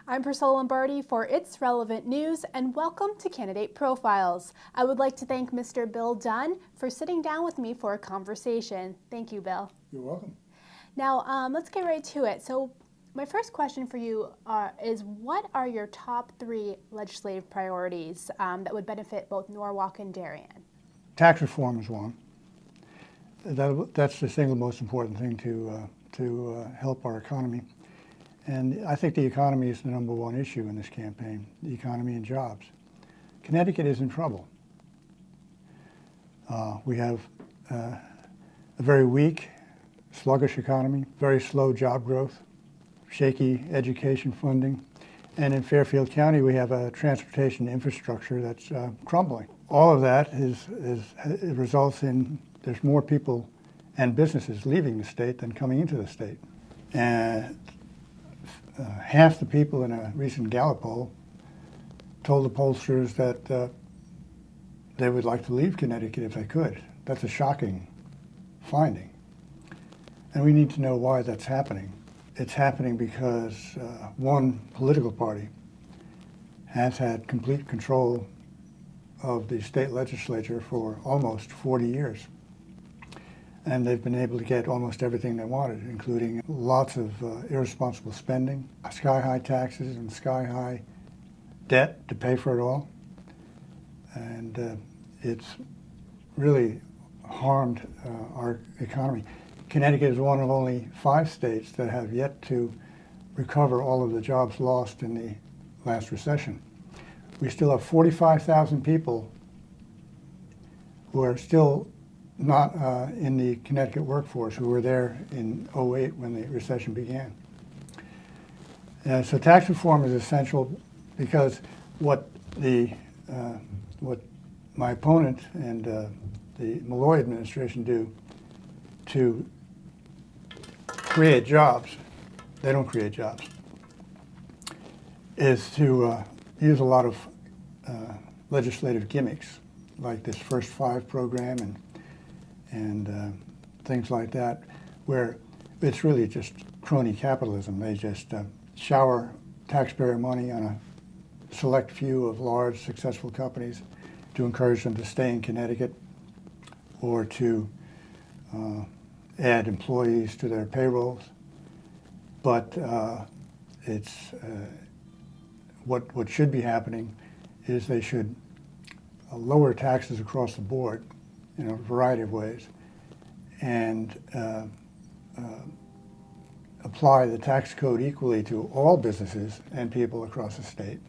I'm Priscilla Lombardi for It's Relevant News, and welcome to Candidate Profiles. I would like to thank Mr. Bill Dunne for sitting down with me for a conversation. Thank you, Bill. You're welcome. Now, let's get right to it. So, my first question for you is, what are your top 3 legislative priorities that would benefit both Norwalk and Darien? Tax reform is one. That's the single most important thing to help our economy. And I think the economy is the number one issue in this campaign, the economy and jobs. Connecticut is in trouble. We have a very weak, sluggish economy, very slow job growth, shaky education funding, and in Fairfield County we have a transportation infrastructure that's crumbling. All of that it results in there's more people and businesses leaving the state than coming into the state. And half the people in a recent Gallup poll told the pollsters that they would like to leave Connecticut if they could. That's a shocking finding. And we need to know why that's happening. It's happening because one political party has had complete control of the state legislature for almost 40 years. And they've been able to get almost everything they wanted, including lots of irresponsible spending, sky-high taxes, and sky-high debt to pay for it all. And it's really harmed our economy. Connecticut is one of only 5 states that have yet to recover all of the jobs lost in the last recession. We still have 45,000 people who are still not in the Connecticut workforce who were there in '08 when the recession began. So tax reform is essential because what my opponent and the Malloy administration do to create jobs, they don't create jobs, is to use a lot of legislative gimmicks like this First 5 program and things like that, where it's really just crony capitalism. They just shower taxpayer money on a select few of large, successful companies to encourage them to stay in Connecticut or to add employees to their payrolls. But what should be happening is they should lower taxes across the board in a variety of ways, and apply the tax code equally to all businesses and people across the state,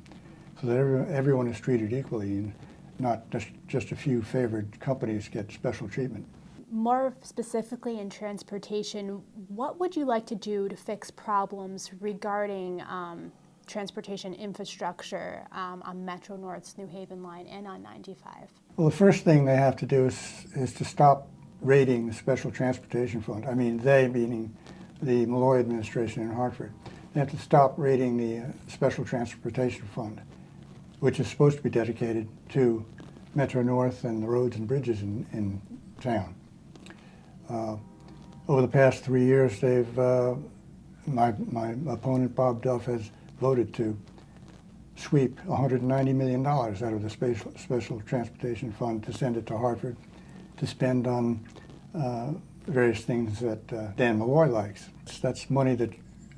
so that everyone is treated equally and not just a few favored companies get special treatment. More specifically in transportation, what would you like to do to fix problems regarding transportation infrastructure on Metro North's New Haven line and on 95? Well, the first thing they have to do is to stop raiding the Special Transportation Fund. I mean, they meaning the Malloy administration in Hartford. They have to stop raiding the Special Transportation Fund, which is supposed to be dedicated to Metro North and the roads and bridges in town. Over the past 3 years, my opponent Bob Duff has voted to sweep $190 million out of the Special Transportation Fund to send it to Hartford to spend on various things that Dan Malloy likes. That's money that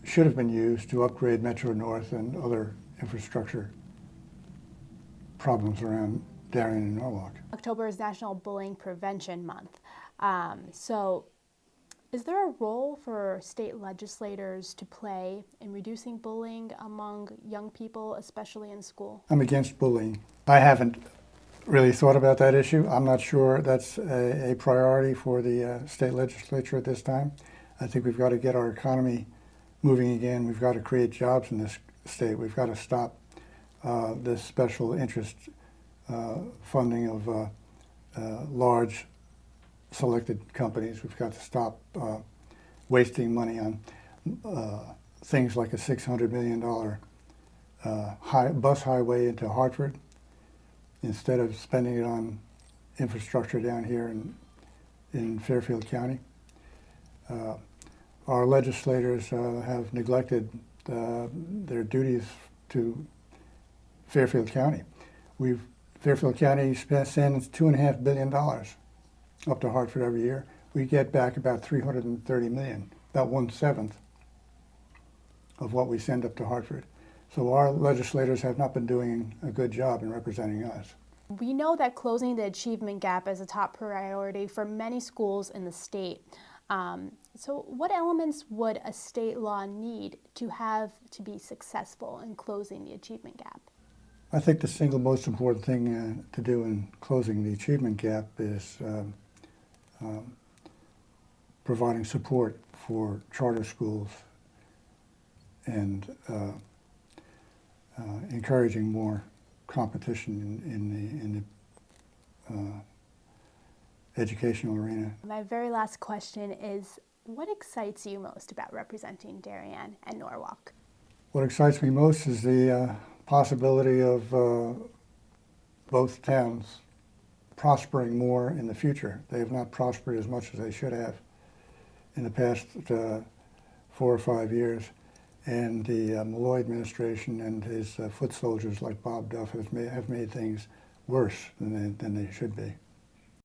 should have been used to upgrade Metro North and other infrastructure problems around Darien and Norwalk. October is National Bullying Prevention Month. So is there a role for state legislators to play in reducing bullying among young people, especially in school? I'm against bullying. I haven't really thought about that issue. I'm not sure that's a priority for the state legislature at this time. I think we've got to get our economy moving again. We've got to create jobs in this state. We've got to stop this special interest funding of large selected companies. We've got to stop wasting money on things like a $600 million bus highway into Hartford instead of spending it on infrastructure down here in Fairfield County. Our legislators have neglected their duties to Fairfield County. Fairfield County sends $2.5 billion up to Hartford every year. We get back about $330 million, about 1/7 of what we send up to Hartford. So our legislators have not been doing a good job in representing us. We know that closing the achievement gap is a top priority for many schools in the state. So what elements would a state law need to have to be successful in closing the achievement gap? I think the single most important thing to do in closing the achievement gap is providing support for charter schools and encouraging more competition in the educational arena. My very last question is, what excites you most about representing Darien and Norwalk? What excites me most is the possibility of both towns prospering more in the future. They have not prospered as much as they should have in the past 4 or 5 years. And the Malloy administration and his foot soldiers like Bob Duff have made things worse than they should be.